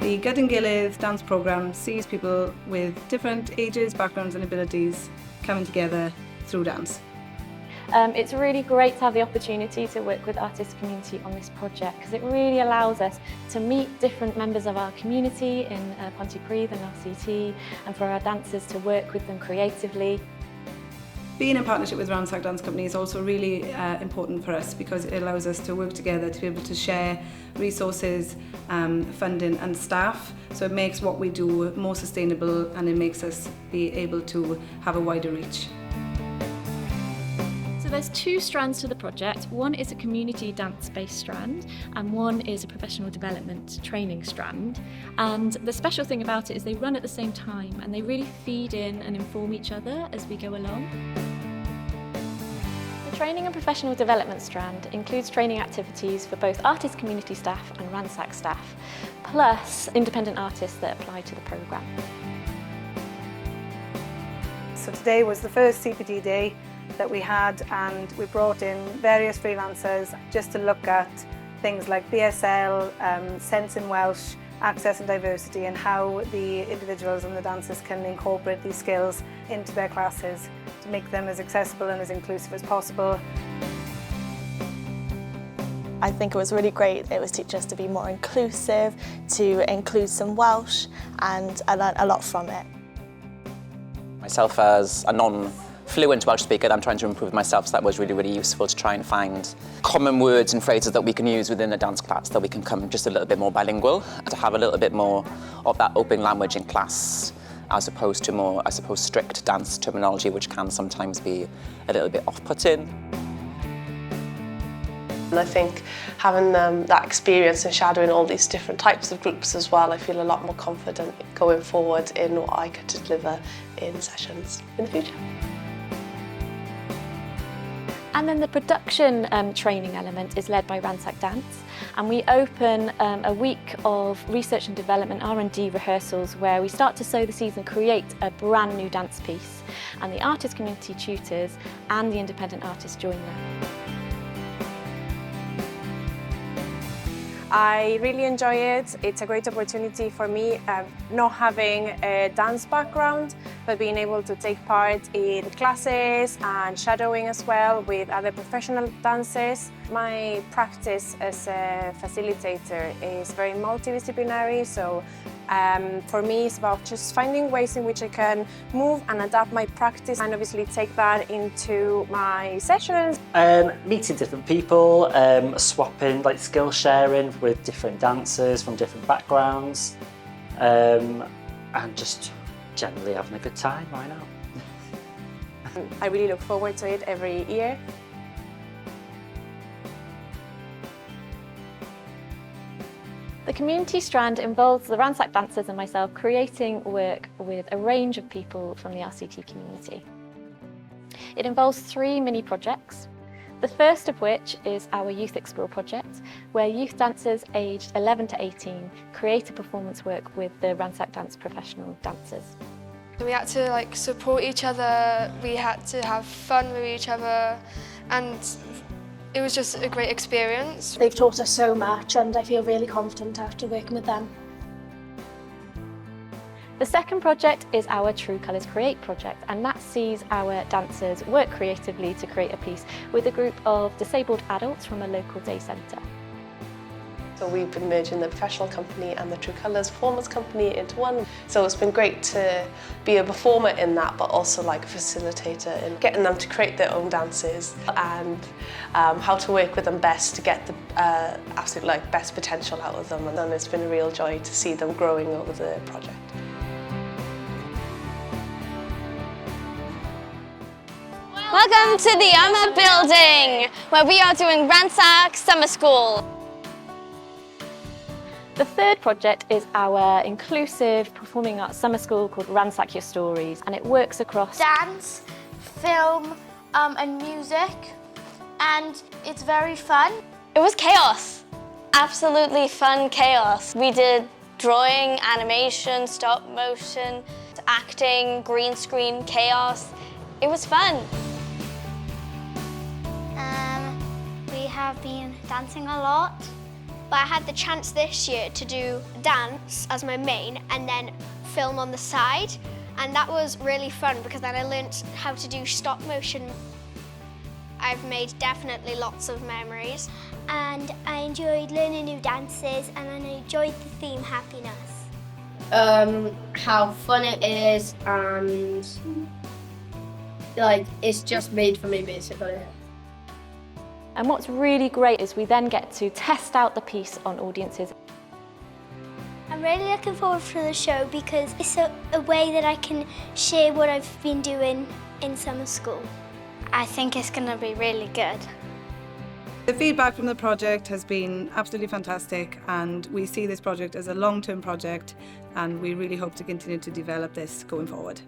The Gyda'n Gilydd dance programme sees people with different ages, backgrounds and abilities coming together through dance. It's really great to have the opportunity to work with artist community on this project because it really allows us to meet different members of our community in Pontypridd and RCT, and for our dancers to work with them creatively. Being in partnership with Ransack Dance Company is also really important for us because it allows us to work together to be able to share resources, funding and staff. So it makes what we do more sustainable and it makes us be able to have a wider reach. So there's two strands to the project. One is a community dance-based strand and one is a professional development training strand. And the special thing about it is they run at the same time and they really feed in and inform each other as we go along. The training and professional development strand includes training activities for both artist community staff and Ransack staff, plus independent artists that apply to the programme. So today was the first CPD day that we had, and we brought in various freelancers just to look at things like BSL, Sense in Welsh, access and diversity, and how the individuals and the dancers can incorporate these skills into their classes to make them as accessible and as inclusive as possible. I think it was really great. It was teaching us to be more inclusive, to include some Welsh, and I learned a lot from it. Myself as a non-fluent Welsh speaker, I'm trying to improve myself, so that was really, really useful to try and find common words and phrases that we can use within a dance class, that we can become just a little bit more bilingual, to have a little bit more of that open language in class, as opposed to more, I suppose, strict dance terminology, which can sometimes be a little bit off-putting. And I think having that experience and shadowing all these different types of groups as well, I feel a lot more confident going forward in what I could deliver in sessions in the future. And then the production training element is led by Ransack Dance, and we open a week of research and development R&D rehearsals where we start to sow the seeds and create a brand new dance piece, and the artist community tutors and the independent artists join them. I really enjoy it. It's a great opportunity for me, not having a dance background, but being able to take part in classes and shadowing as well with other professional dancers. My practice as a facilitator is very multidisciplinary, so for me it's about just finding ways in which I can move and adapt my practice and obviously take that into my sessions. Meeting different people, swapping, like skill sharing with different dancers from different backgrounds, and just generally having a good time right now. I really look forward to it every year. The community strand involves the Ransack dancers and myself creating work with a range of people from the RCT community. It involves 3 mini projects, the first of which is our Youth Explore project, where youth dancers aged 11 to 18 create a performance work with the Ransack Dance professional dancers. We had to support each other, we had to have fun with each other, and it was just a great experience. They've taught us so much and I feel really confident after working with them. The second project is our True Colours Create project, and that sees our dancers work creatively to create a piece with a group of disabled adults from a local day centre. So we've been merging the professional company and the True Colours performance company into one. So it's been great to be a performer in that, but also like a facilitator in getting them to create their own dances and how to work with them best to get the absolute best potential out of them. And then it's been a real joy to see them growing over the project. Welcome to the Yama building, where we are doing Ransack Summer School. The third project is our inclusive performing arts summer school called Ransack Your Stories, and it works across dance, film and music, and it's very fun. It was chaos, absolutely fun chaos. We did drawing, animation, stop motion, acting, green screen, chaos. It was fun. We have been dancing a lot But I had the chance this year to do dance as my main and then film on the side. And that was really fun because then I learnt how to do stop motion. I've made definitely lots of memories. And I enjoyed learning new dances and I enjoyed the theme happiness. How fun it is and like it's just made for me basically. And what's really great is we then get to test out the piece on audiences. I'm really looking forward to the show because it's a way that I can share what I've been doing in summer school. I think it's going to be really good. The feedback from the project has been absolutely fantastic, and we see this project as a long-term project, and we really hope to continue to develop this going forward.